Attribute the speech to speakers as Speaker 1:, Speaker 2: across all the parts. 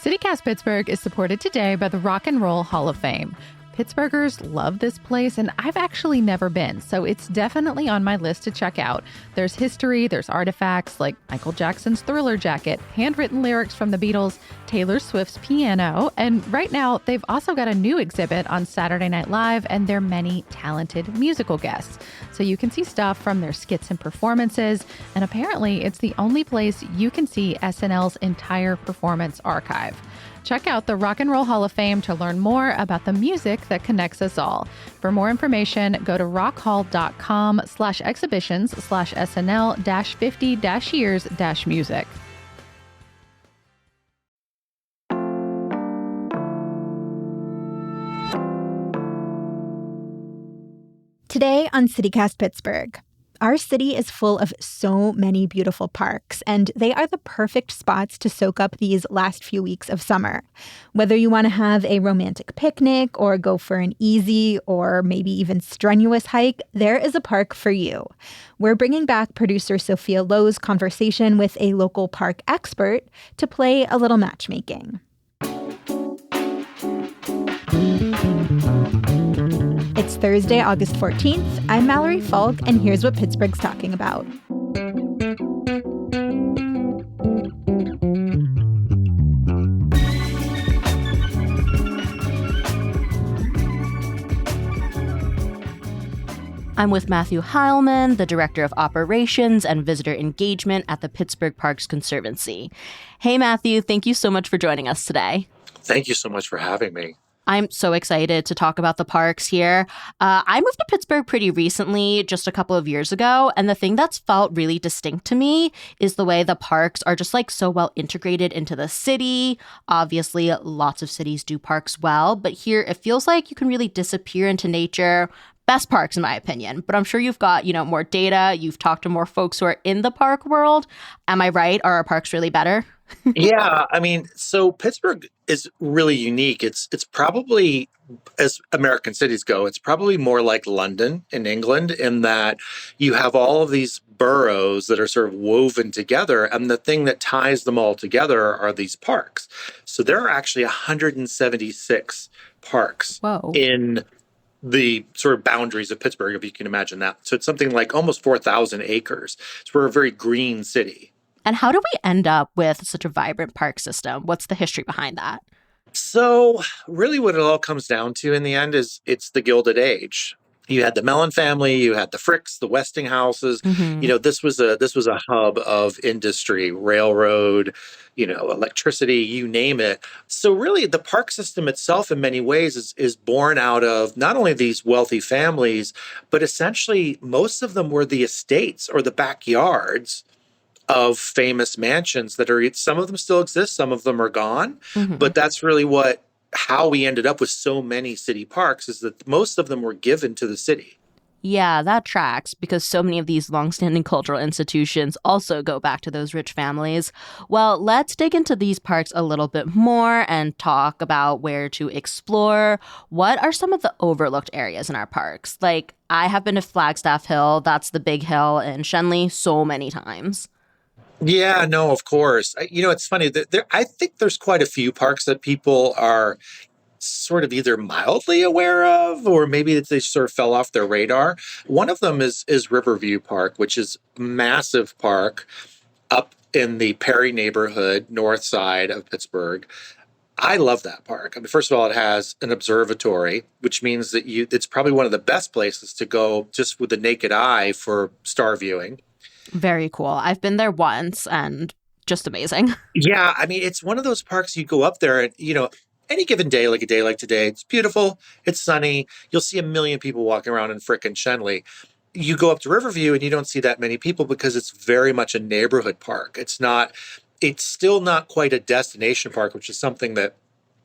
Speaker 1: CityCast Pittsburgh is supported today by the Rock and Roll Hall of Fame. Pittsburghers love this place, and I've actually never been, so it's definitely on my list to check out. There's history, there's artifacts like Michael Jackson's Thriller jacket, handwritten lyrics from the Beatles, Taylor Swift's piano, and right now they've also got a new exhibit on Saturday Night Live and their many talented musical guests. So you can see stuff from their skits and performances, and apparently it's the only place you can see SNL's entire performance archive. Check out the Rock and Roll Hall of Fame to learn more about the music that connects us all. For more information, go to rockhall.com/exhibitions/SNL-50-years-music.
Speaker 2: Today on CityCast Pittsburgh, our city is full of so many beautiful parks, and they are the perfect spots to soak up these last few weeks of summer. Whether you want to have a romantic picnic or go for an easy or maybe even strenuous hike, there is a park for you. We're bringing back producer Sophia Lowe's conversation with a local park expert to play a little matchmaking. It's Thursday, August 14th. I'm Mallory Falk, and here's what Pittsburgh's talking about.
Speaker 3: I'm with Matthew Heilman, the Director of Operations and Visitor Engagement at the Pittsburgh Parks Conservancy. Hey, Matthew, thank you so much for joining us today.
Speaker 4: Thank you so much for having me.
Speaker 3: I'm so excited to talk about the parks here. I moved to Pittsburgh pretty recently, just a couple of years ago, and the thing that's felt really distinct to me is the way the parks are just like so well integrated into the city. Obviously, lots of cities do parks well, but here it feels like you can really disappear into nature. Best parks, in my opinion. But I'm sure you've got, more data. You've talked to more folks who are in the park world. Am I right? Are our parks really better?
Speaker 4: Yeah, so Pittsburgh is really unique. It's probably, as American cities go, it's probably more like London in England in that you have all of these boroughs that are sort of woven together, and the thing that ties them all together are these parks. So there are actually 176 parks
Speaker 3: Whoa.
Speaker 4: in the sort of boundaries of Pittsburgh, if you can imagine that. So it's something like almost 4,000 acres. So we're a very green city.
Speaker 3: And how do we end up with such a vibrant park system? What's the history behind that?
Speaker 4: So really what it all comes down to in the end is it's the Gilded Age. You had the Mellon family, you had the Fricks, the Westinghouses.
Speaker 3: Mm-hmm.
Speaker 4: This was a hub of industry, railroad, electricity, you name it. So really the park system itself in many ways is born out of not only these wealthy families, but essentially most of them were the estates or the backyards of famous mansions that are, some of them still exist, some of them are gone. Mm-hmm. But that's really how we ended up with so many city parks is that most of them were given to the city.
Speaker 3: Yeah, that tracks because so many of these longstanding cultural institutions also go back to those rich families. Well, let's dig into these parks a little bit more and talk about where to explore. What are some of the overlooked areas in our parks? Like, I have been to Flagstaff Hill, that's the big hill in Shenley, so many times.
Speaker 4: Yeah, no, of course. It's funny that I think there's quite a few parks that people are sort of either mildly aware of, or maybe they sort of fell off their radar. One of them is Riverview Park, which is a massive park up in the Perry neighborhood, north side of Pittsburgh. I love that park. First of all, it has an observatory, which means that it's probably one of the best places to go just with the naked eye for star viewing.
Speaker 3: Very cool. I've been there once and just amazing.
Speaker 4: Yeah, it's one of those parks you go up there and, any given day, like a day like today, it's beautiful, it's sunny, you'll see a million people walking around in frickin' Shenley. You go up to Riverview and you don't see that many people because it's very much a neighborhood park. It's still not quite a destination park, which is something that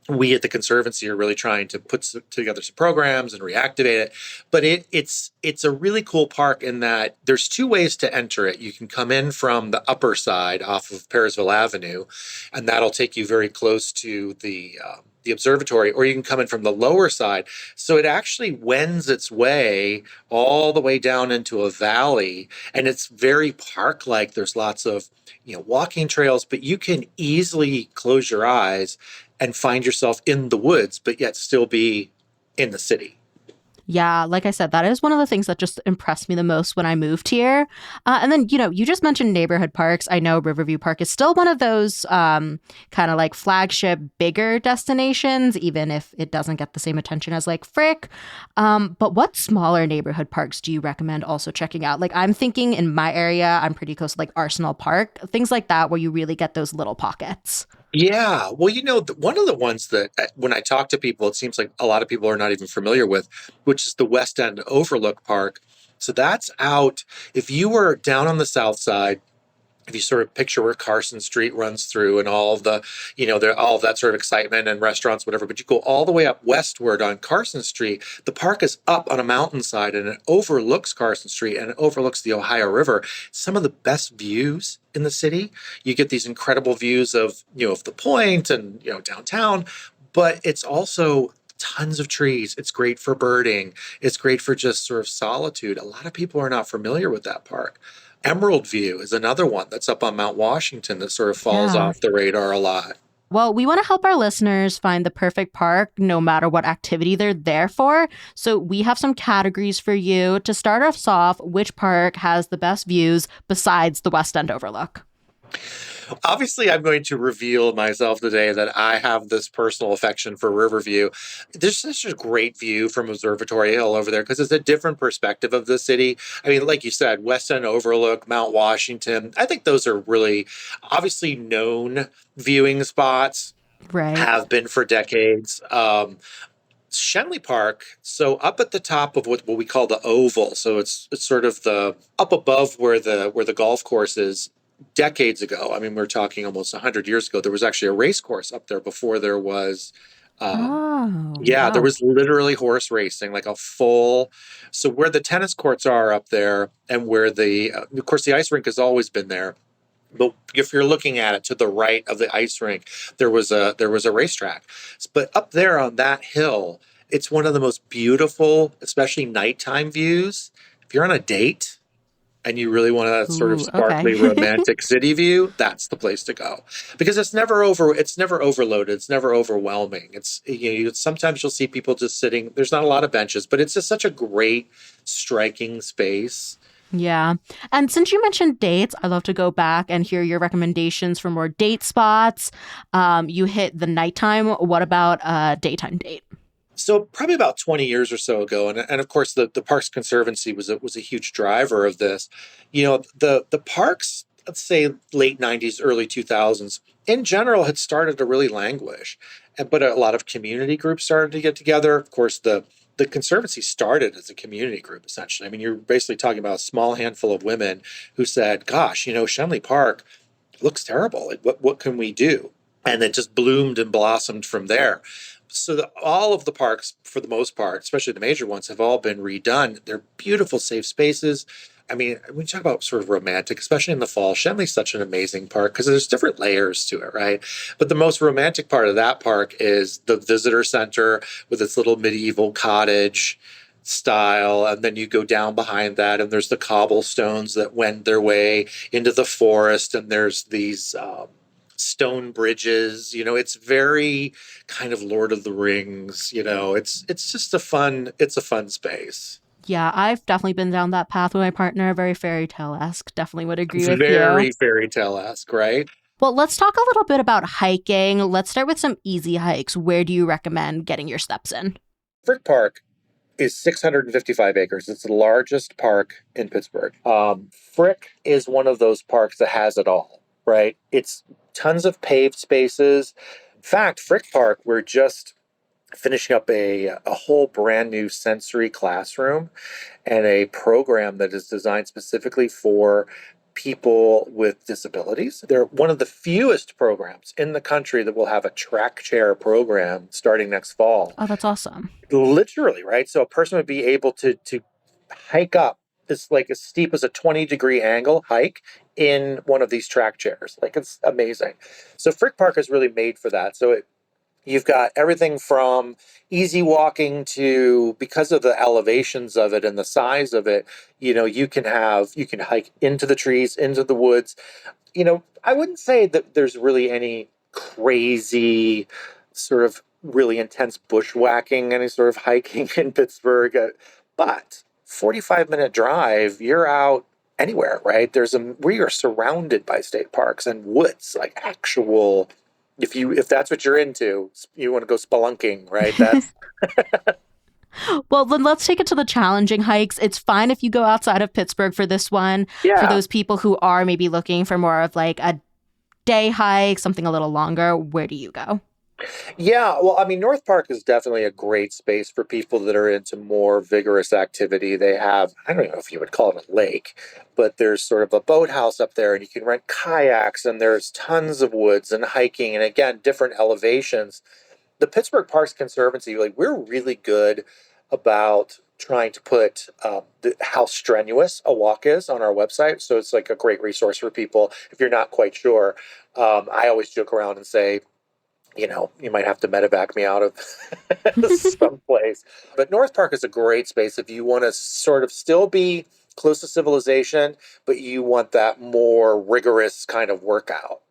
Speaker 4: we at the Conservancy are really trying to put together some programs and reactivate it. But it's a really cool park in that there's two ways to enter it. You can come in from the upper side off of Parisville Avenue, and that'll take you very close to the the observatory, or you can come in from the lower side. So it actually wends its way all the way down into a valley, and it's very park-like. There's lots of, walking trails, but you can easily close your eyes and find yourself in the woods, but yet still be in the city.
Speaker 3: Yeah, like I said, that is one of the things that just impressed me the most when I moved here. And then, you just mentioned neighborhood parks. I know Riverview Park is still one of those kind of like flagship bigger destinations, even if it doesn't get the same attention as like Frick. But what smaller neighborhood parks do you recommend also checking out? Like I'm thinking in my area, I'm pretty close to like Arsenal Park, things like that, where you really get those little pockets.
Speaker 4: Yeah. Well, one of the ones that when I talk to people, it seems like a lot of people are not even familiar with, which is the West End Overlook Park. So that's out. If you were down on the south side, if you sort of picture where Carson Street runs through and all of the, all of that sort of excitement and restaurants, whatever, but you go all the way up westward on Carson Street, the park is up on a mountainside and it overlooks Carson Street and it overlooks the Ohio River. Some of the best views in the city. You get these incredible views of the point and, downtown, but it's also tons of trees. It's great for birding. It's great for just sort of solitude. A lot of people are not familiar with that park. Emerald View is another one that's up on Mount Washington that sort of falls
Speaker 3: Yeah.
Speaker 4: off the radar a lot.
Speaker 3: Well, we want to help our listeners find the perfect park no matter what activity they're there for. So we have some categories for you. To start us off, which park has the best views besides the West End Overlook?
Speaker 4: Obviously, I'm going to reveal myself today that I have this personal affection for Riverview. There's such a great view from Observatory Hill over there because it's a different perspective of the city. I mean, like you said, West End Overlook, Mount Washington, I think those are really obviously known viewing spots,
Speaker 3: Right.
Speaker 4: have been for decades. Shenley Park, so up at the top of what we call the oval, so it's sort of the up above where the golf course is. Decades ago, I mean, we're talking almost 100 years ago, there was actually a race course up there before there was there
Speaker 3: Wow.
Speaker 4: was literally horse racing, like a full. So where the tennis courts are up there, and where of course, the ice rink has always been there. But if you're looking at it to the right of the ice rink, there was a racetrack. But up there on that hill, it's one of the most beautiful, especially nighttime views. If you're on a date and you really want a sort of
Speaker 3: Ooh, okay.
Speaker 4: sparkly romantic city view, that's the place to go. Because it's never overloaded, it's never overwhelming. Sometimes you'll see people just sitting, there's not a lot of benches, but it's just such a great, striking space.
Speaker 3: Yeah. And since you mentioned dates, I'd love to go back and hear your recommendations for more date spots. You hit the nighttime. What about a daytime date?
Speaker 4: So probably about 20 years or so ago, and of course the Parks Conservancy was a huge driver of this. The parks, let's say late 90s, early 2000s, in general had started to really languish, but a lot of community groups started to get together. Of course, the Conservancy started as a community group, essentially. I mean, you're basically talking about a small handful of women who said, gosh, Shenley Park looks terrible. Like, what can we do? And it just bloomed and blossomed from there. So all of the parks, for the most part, especially the major ones, have all been redone. They're beautiful, safe spaces. I mean, when you talk about sort of romantic, especially in the fall, Shenley's such an amazing park because there's different layers to it, right? But the most romantic part of that park is the visitor center with its little medieval cottage style. And then you go down behind that and there's the cobblestones that wend their way into the forest. And there's these stone bridges. It's very kind of Lord of the Rings. It's just it's a fun space.
Speaker 3: Yeah, I've definitely been down that path with my partner. Very fairy tale-esque. Definitely would agree with you.
Speaker 4: Very fairy tale-esque, right?
Speaker 3: Well, let's talk a little bit about hiking. Let's start with some easy hikes. Where do you recommend getting your steps in?
Speaker 4: Frick Park is 655 acres. It's the largest park in Pittsburgh. Frick is one of those parks that has it all, right? It's tons of paved spaces. In fact, Frick Park, we're just finishing up a whole brand new sensory classroom and a program that is designed specifically for people with disabilities. They're one of the fewest programs in the country that will have a track chair program starting next fall.
Speaker 3: Oh, that's awesome.
Speaker 4: Literally, right? So a person would be able to hike up this, like, as steep as a 20-degree angle hike in one of these track chairs. Like, it's amazing. So Frick Park is really made for that. So You've got everything from easy walking to, because of the elevations of it and the size of it, you can hike into the trees, into the woods. I wouldn't say that there's really any crazy sort of really intense bushwhacking, any sort of hiking in Pittsburgh, but 45-minute drive, you're out anywhere, right? We are surrounded by state parks and woods, like actual. If that's what you're into, you want to go spelunking, right? That's
Speaker 3: Well, then let's take it to the challenging hikes. It's fine if you go outside of Pittsburgh for this one.
Speaker 4: yeah.
Speaker 3: For those people who are maybe looking for more of like a day hike, something a little longer, where do you go?
Speaker 4: Yeah, well, I mean, North Park is definitely a great space for people that are into more vigorous activity. They have, I don't know if you would call it a lake, but there's sort of a boathouse up there, and you can rent kayaks, and there's tons of woods and hiking, and again, different elevations. The Pittsburgh Parks Conservancy, like, we're really good about trying to put how strenuous a walk is on our website. So it's like a great resource for people if you're not quite sure. I always joke around and say, you might have to medevac me out of someplace. But North Park is a great space if you want to sort of still be close to civilization, but you want that more rigorous kind of workout.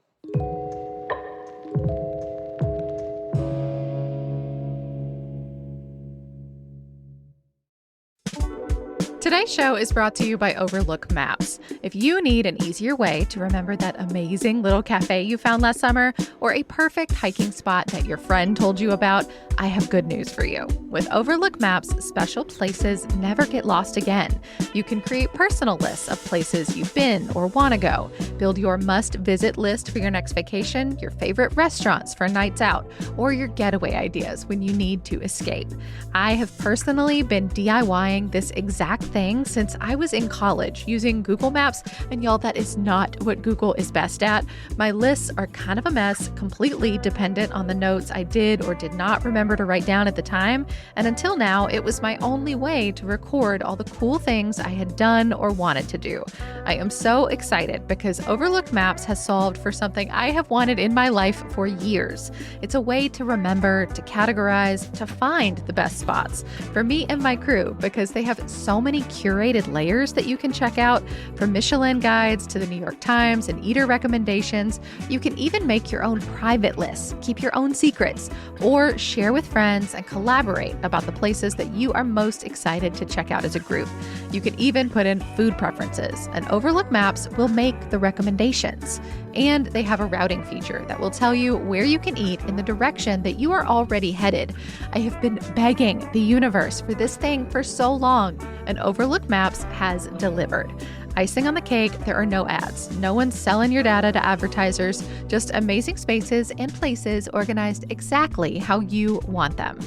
Speaker 1: Today's show is brought to you by Overlook Maps. If you need an easier way to remember that amazing little cafe you found last summer or a perfect hiking spot that your friend told you about, I have good news for you. With Overlook Maps, special places never get lost again. You can create personal lists of places you've been or want to go, build your must-visit list for your next vacation, your favorite restaurants for nights out, or your getaway ideas when you need to escape. I have personally been DIYing this exact thing since I was in college using Google Maps, and y'all, that is not what Google is best at. My lists are kind of a mess, completely dependent on the notes I did or did not remember to write down at the time, and until now, it was my only way to record all the cool things I had done or wanted to do. I am so excited because Overlook Maps has solved for something I have wanted in my life for years. It's a way to remember, to categorize, to find the best spots for me and my crew, because they have so many curated layers that you can check out, from Michelin guides to the New York Times and eater recommendations. You can even make your own private lists, keep your own secrets, or share with friends and collaborate about the places that you are most excited to check out as a group. You can even put in food preferences, and Overlook Maps will make the recommendations. And they have a routing feature that will tell you where you can eat in the direction that you are already headed. I have been begging the universe for this thing for so long, and Overlook Maps has delivered. Icing on the cake, there are no ads. No one's selling your data to advertisers, just amazing spaces and places organized exactly how you want them.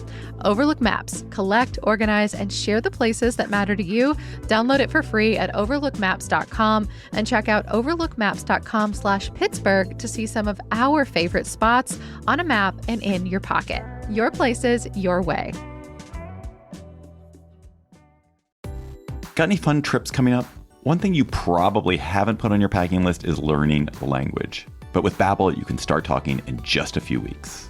Speaker 1: Overlook Maps. Collect, organize, and share the places that matter to you. Download it for free at overlookmaps.com and check out overlookmaps.com/Pittsburgh to see some of our favorite spots on a map and in your pocket. Your places, your way.
Speaker 5: Got any fun trips coming up? One thing you probably haven't put on your packing list is learning the language. But with Babbel, you can start talking in just a few weeks.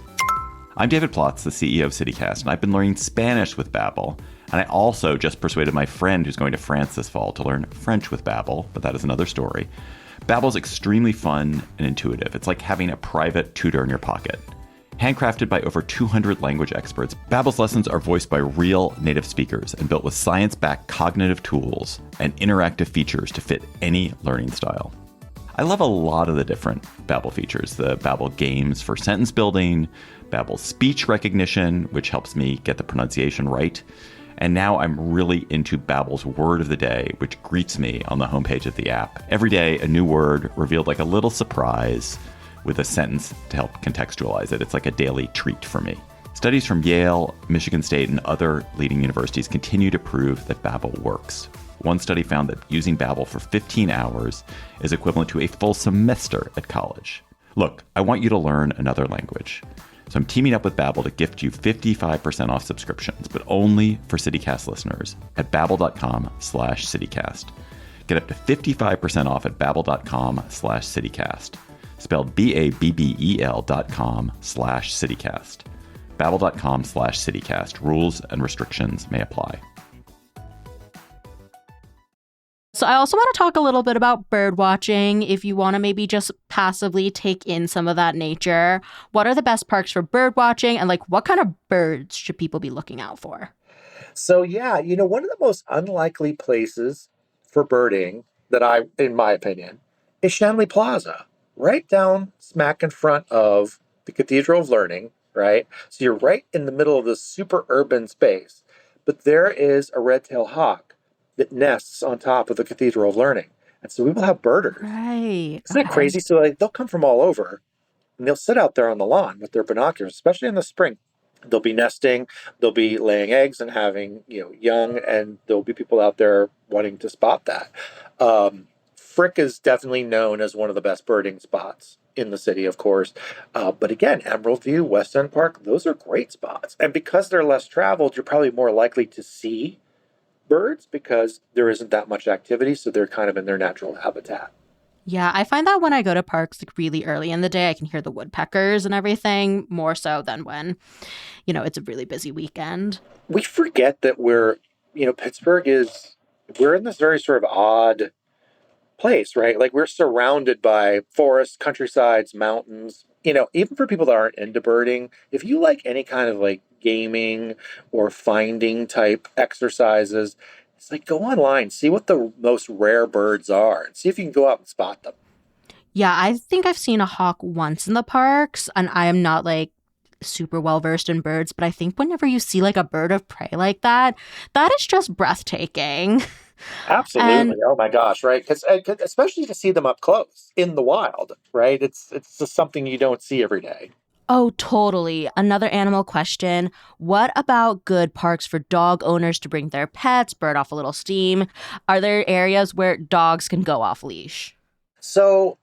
Speaker 5: I'm David Plotz, the CEO of CityCast, and I've been learning Spanish with Babbel. And I also just persuaded my friend who's going to France this fall to learn French with Babbel, but that is another story. Babbel's extremely fun and intuitive. It's like having a private tutor in your pocket. Handcrafted by over 200 language experts, Babbel's lessons are voiced by real native speakers and built with science-backed cognitive tools and interactive features to fit any learning style. I love a lot of the different Babbel features. The Babbel games for sentence building, Babbel speech recognition, which helps me get the pronunciation right. And now I'm really into Babbel's word of the day, which greets me on the homepage of the app. Every day, a new word revealed like a little surprise with a sentence to help contextualize it. It's like a daily treat for me. Studies from Yale, Michigan State, and other leading universities continue to prove that Babbel works. One study found that using Babbel for 15 hours is equivalent to a full semester at college. Look, I want you to learn another language. So I'm teaming up with Babbel to gift you 55% off subscriptions, but only for CityCast listeners at babbel.com/CityCast. Get up to 55% off at babbel.com/CityCast. Spelled BABBEL.com/CityCast. Babbel.com/citycast. Rules and restrictions may apply.
Speaker 3: So I also want to talk a little bit about bird watching. If you want to maybe just passively take in some of that nature, what are the best parks for bird watching, and like what kind of birds should people be looking out for?
Speaker 4: So yeah, one of the most unlikely places for birding in my opinion, is Shanley Plaza, right down smack in front of the Cathedral of Learning, right? So you're right in the middle of this super urban space, but there is a red-tailed hawk that nests on top of the Cathedral of Learning. And so we will have birders.
Speaker 3: Right.
Speaker 4: Isn't that crazy? So they'll come from all over and they'll sit out there on the lawn with their binoculars, especially in the spring. They'll be nesting, they'll be laying eggs and having, young, and there'll be people out there wanting to spot that. Frick is definitely known as one of the best birding spots in the city, of course. But again, Emerald View, West End Park, those are great spots. And because they're less traveled, you're probably more likely to see birds because there isn't that much activity. So they're kind of in their natural habitat.
Speaker 3: Yeah, I find that when I go to parks like really early in the day, I can hear the woodpeckers and everything more so than when, it's a really busy weekend.
Speaker 4: We forget that we're in this very sort of odd place, right? Like we're surrounded by forests, countrysides, mountains. Even for people that aren't into birding, if you like any kind of like gaming or finding type exercises, it's like go online, see what the most rare birds are, and see if you can go out and spot them.
Speaker 3: Yeah, I think I've seen a hawk once in the parks, and I am not like super well versed in birds, but I think whenever you see like a bird of prey like that is just breathtaking.
Speaker 4: Absolutely.
Speaker 3: And
Speaker 4: Oh my gosh, right? Because especially to see them up close in the wild, right? It's just something you don't see every day.
Speaker 3: oh, totally. Another animal question. What about good parks for dog owners to bring their pets, burn off a little steam? Are there areas where dogs can go off leash?
Speaker 4: So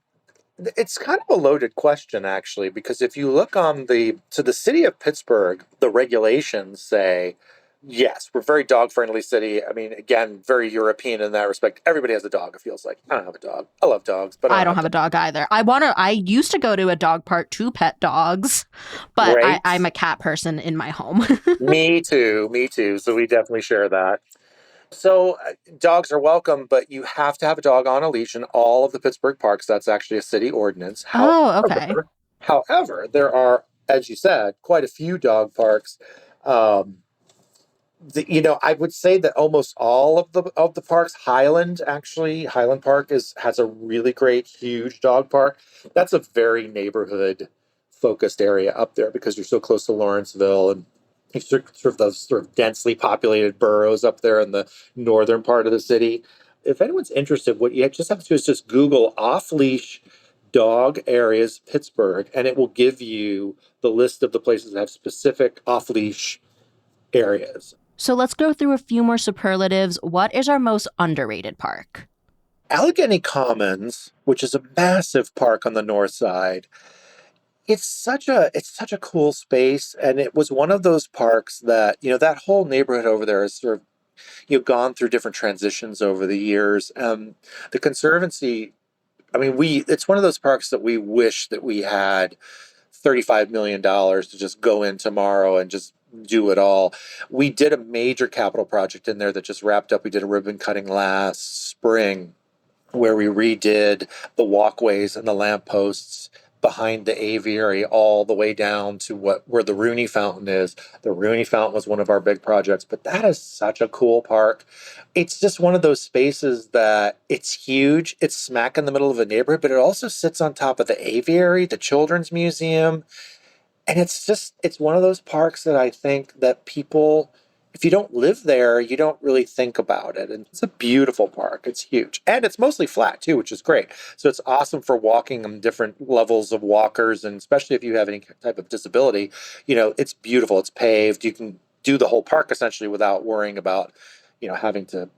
Speaker 4: it's kind of a loaded question, actually, because if you look the city of Pittsburgh, the regulations say, yes, we're a very dog friendly city. I mean, again, very European in that respect. Everybody has a dog, it feels like. I don't have a dog. I love dogs, but
Speaker 3: I don't have a dog either. I used to go to a dog park to pet dogs, but
Speaker 4: Right.
Speaker 3: I'm a cat person in my home.
Speaker 4: Me too. So we definitely share that. So dogs are welcome, but you have to have a dog on a leash in all of the Pittsburgh parks. That's actually a city ordinance.
Speaker 3: Oh, okay.
Speaker 4: However, there are, as you said, quite a few dog parks. I would say that almost all of the parks, Highland Park has a really great, huge dog park. That's a very neighborhood focused area up there because you're so close to Lawrenceville and sort of those sort of densely populated boroughs up there in the northern part of the city. If anyone's interested, what you just have to do is just Google off-leash dog areas Pittsburgh, and it will give you the list of the places that have specific off-leash areas.
Speaker 3: So let's go through a few more superlatives. What is our most underrated park?
Speaker 4: Allegheny Commons, which is a massive park on the north side, it's such a cool space, and it was one of those parks that that whole neighborhood over there has sort of gone through different transitions over the years. The Conservancy, I mean, it's one of those parks that we wish that we had $35 million to just go in tomorrow and just do it all. We did a major capital project in there that just wrapped up. We did a ribbon cutting last spring where we redid the walkways and the lampposts behind the aviary all the way down to where the Rooney Fountain is. The Rooney Fountain was one of our big projects, but that is such a cool park. It's just one of those spaces that it's huge. It's smack in the middle of a neighborhood, but it also sits on top of the aviary, the Children's Museum. And it's one of those parks that I think that people, if you don't live there, you don't really think about it. And it's a beautiful park. It's huge. And it's mostly flat too, which is great. So it's awesome for walking on different levels of walkers. And especially if you have any type of disability, it's beautiful. It's paved. You can do the whole park essentially without worrying about, having to,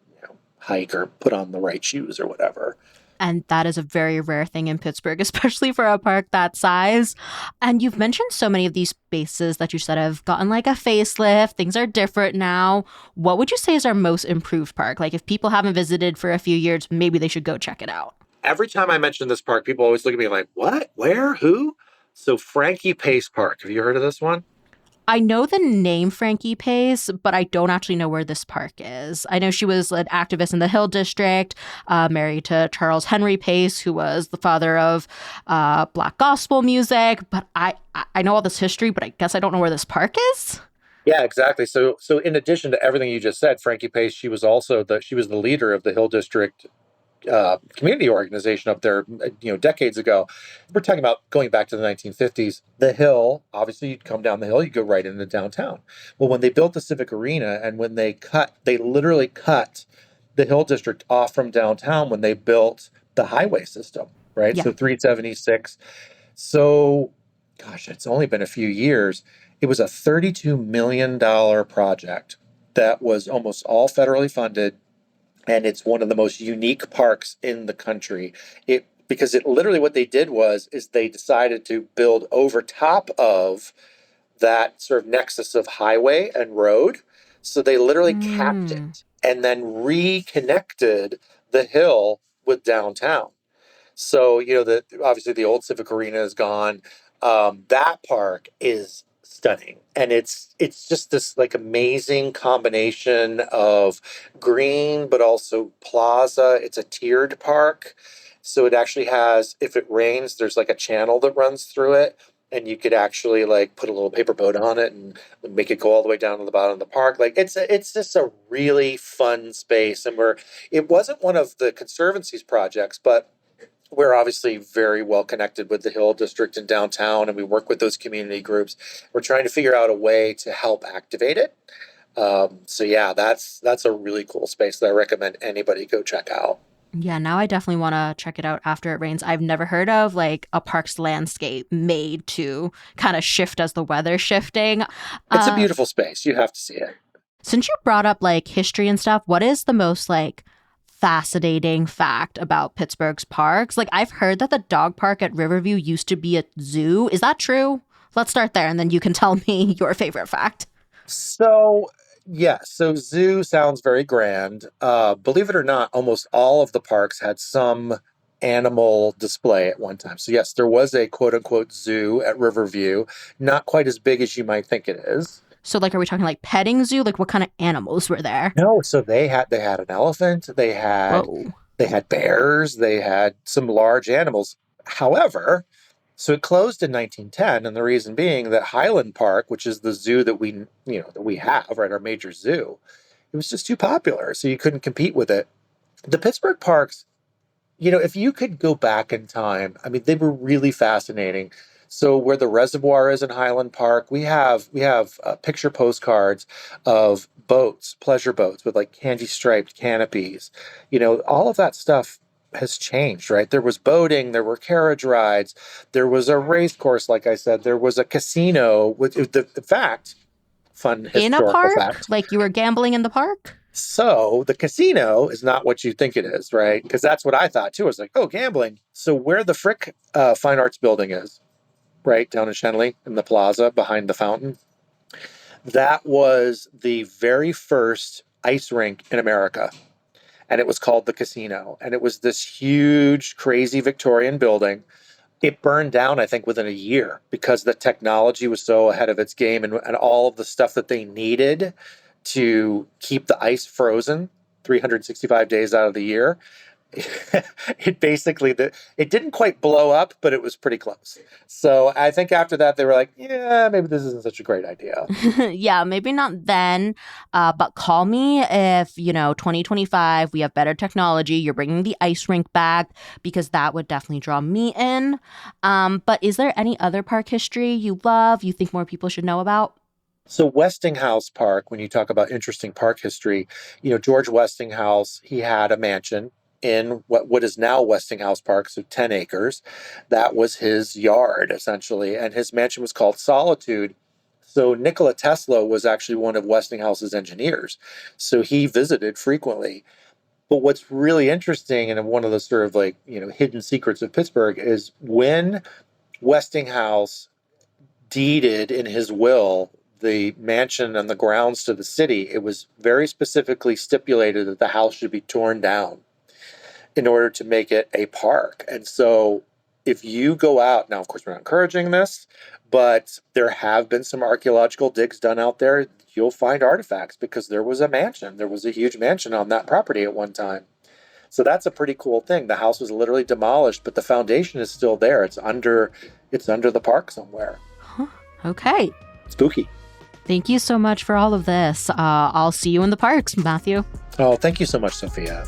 Speaker 4: hike or put on the right shoes or whatever.
Speaker 3: And that is a very rare thing in Pittsburgh, especially for a park that size. And you've mentioned so many of these spaces that you said have gotten like a facelift. Things are different now. What would you say is our most improved park? Like if people haven't visited for a few years, maybe they should go check it out.
Speaker 4: Every time I mention this park, people always look at me like, what? Where? Who? So Frankie Pace Park. Have you heard of this one?
Speaker 3: I know the name Frankie Pace, but I don't actually know where this park is. I know she was an activist in the Hill District, married to Charles Henry Pace, who was the father of Black gospel music. But I know all this history, but I guess I don't know where this park is.
Speaker 4: Yeah, exactly. So in addition to everything you just said, Frankie Pace, she was also the leader of the Hill District community organization up there, decades ago. We're talking about going back to the 1950s. The Hill, obviously, you'd come down the hill, you go right into downtown. Well, when they built the Civic Arena and when they literally cut the Hill District off from downtown when they built the highway system, right?
Speaker 3: Yeah.
Speaker 4: So 376. So, gosh, it's only been a few years. It was a $32 million project that was almost all federally funded. And it's one of the most unique parks in the country. Because literally what they did is they decided to build over top of that sort of nexus of highway and road. So they literally capped it and then reconnected the hill with downtown. So, obviously the old Civic Arena is gone. That park is stunning. And it's just this like amazing combination of green, but also plaza. It's a tiered park. So it actually has, if it rains, there's like a channel that runs through it. And you could actually like put a little paper boat on it and make it go all the way down to the bottom of the park. Like it's just a really fun space. And it wasn't one of the Conservancy's projects, but we're obviously very well connected with the Hill District in downtown, and we work with those community groups. We're trying to figure out a way to help activate it. So yeah, that's a really cool space that I recommend anybody go check out.
Speaker 3: Yeah, now I definitely want to check it out after it rains. I've never heard of like a park's landscape made to kind of shift as the weather's shifting.
Speaker 4: It's a beautiful space. You have to see it.
Speaker 3: Since you brought up like history and stuff, what is the most like fascinating fact about Pittsburgh's parks? Like I've heard that the dog park at Riverview used to be a zoo. Is that true? Let's start there and then you can tell me your favorite fact.
Speaker 4: So zoo sounds very grand. Believe it or not, almost all of the parks had some animal display at one time. So yes, there was a quote unquote zoo at Riverview, not quite as big as you might think it is.
Speaker 3: So like, are we talking like petting zoo? Like what kind of animals were there?
Speaker 4: No, so they had an elephant, they had bears, they had some large animals. However, so it closed in 1910, and the reason being that Highland Park, which is the zoo that we have, right, our major zoo, it was just too popular, so you couldn't compete with it. The Pittsburgh parks, if you could go back in time, I mean, they were really fascinating. So where the reservoir is in Highland Park, we have picture postcards of boats, pleasure boats with like candy striped canopies. All of that stuff has changed, right? There was boating, there were carriage rides, there was a race course, like I said, there was a casino with the fact, fun historical
Speaker 3: in a park?
Speaker 4: fact.
Speaker 3: Like you were gambling in the park?
Speaker 4: So the casino is not what you think it is, right? Because that's what I thought too. I was like, oh, gambling. So where the Frick Fine Arts Building is, right down in Shenley in the plaza behind the fountain, that was the very first ice rink in America. And it was called the Casino. And it was this huge, crazy Victorian building. It burned down, I think, within a year because the technology was so ahead of its game and all of the stuff that they needed to keep the ice frozen 365 days out of the year. It didn't quite blow up, but it was pretty close. So I think after that, they were like, yeah, maybe this isn't such a great idea.
Speaker 3: Yeah, maybe not then, but call me if, 2025, we have better technology, you're bringing the ice rink back, because that would definitely draw me in. But is there any other park history you love, you think more people should know about?
Speaker 4: So Westinghouse Park, when you talk about interesting park history, George Westinghouse, he had a mansion in what is now Westinghouse Park, so 10 acres. That was his yard, essentially, and his mansion was called Solitude. So Nikola Tesla was actually one of Westinghouse's engineers, so he visited frequently. But what's really interesting, and one of the sort of hidden secrets of Pittsburgh, is when Westinghouse deeded in his will the mansion and the grounds to the city, it was very specifically stipulated that the house should be torn down in order to make it a park. And so if you go out, now, of course, we're not encouraging this, but there have been some archaeological digs done out there. You'll find artifacts because there was a mansion. There was a huge mansion on that property at one time. So that's a pretty cool thing. The house was literally demolished, but the foundation is still there. It's under the park somewhere.
Speaker 3: Huh. Okay.
Speaker 4: Spooky.
Speaker 3: Thank you so much for all of this. I'll see you in the parks, Matthew.
Speaker 4: Oh, thank you so much, Sophia.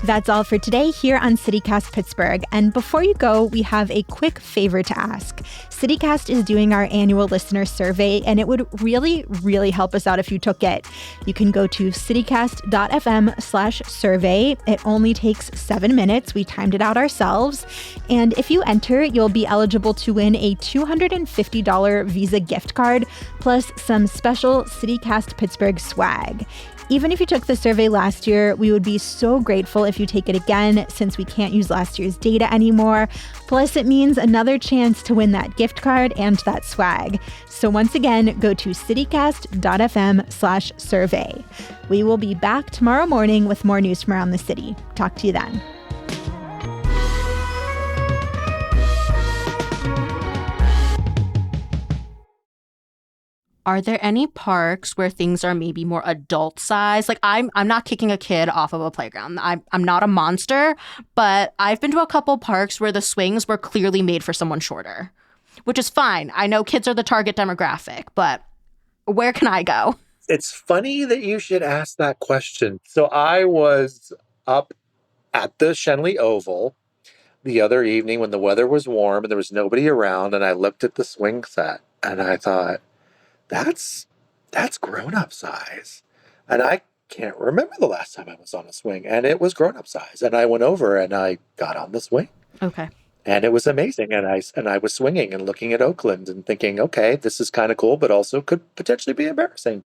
Speaker 2: That's all for today here on CityCast Pittsburgh. And before you go, we have a quick favor to ask. CityCast is doing our annual listener survey, and it would really, really help us out if you took it. You can go to citycast.fm/survey. It only takes 7 minutes. We timed it out ourselves. And if you enter, you'll be eligible to win a $250 Visa gift card, plus some special CityCast Pittsburgh swag. Even if you took the survey last year, we would be so grateful if you take it again, since we can't use last year's data anymore. Plus, it means another chance to win that gift card and that swag. So once again, go to citycast.fm/survey. We will be back tomorrow morning with more news from around the city. Talk to you then.
Speaker 3: Are there any parks where things are maybe more adult size? Like I'm not kicking a kid off of a playground. I'm not a monster, but I've been to a couple parks where the swings were clearly made for someone shorter, which is fine. I know kids are the target demographic, but where can I go?
Speaker 4: It's funny that you should ask that question. So I was up at the Shenley Oval the other evening when the weather was warm and there was nobody around, and I looked at the swing set and I thought, that's grown-up size. And I can't remember the last time I was on a swing, and it was grown-up size. And I went over and I got on the swing.
Speaker 3: Okay.
Speaker 4: And it was amazing. And I was swinging and looking at Oakland and thinking, okay, this is kind of cool, but also could potentially be embarrassing.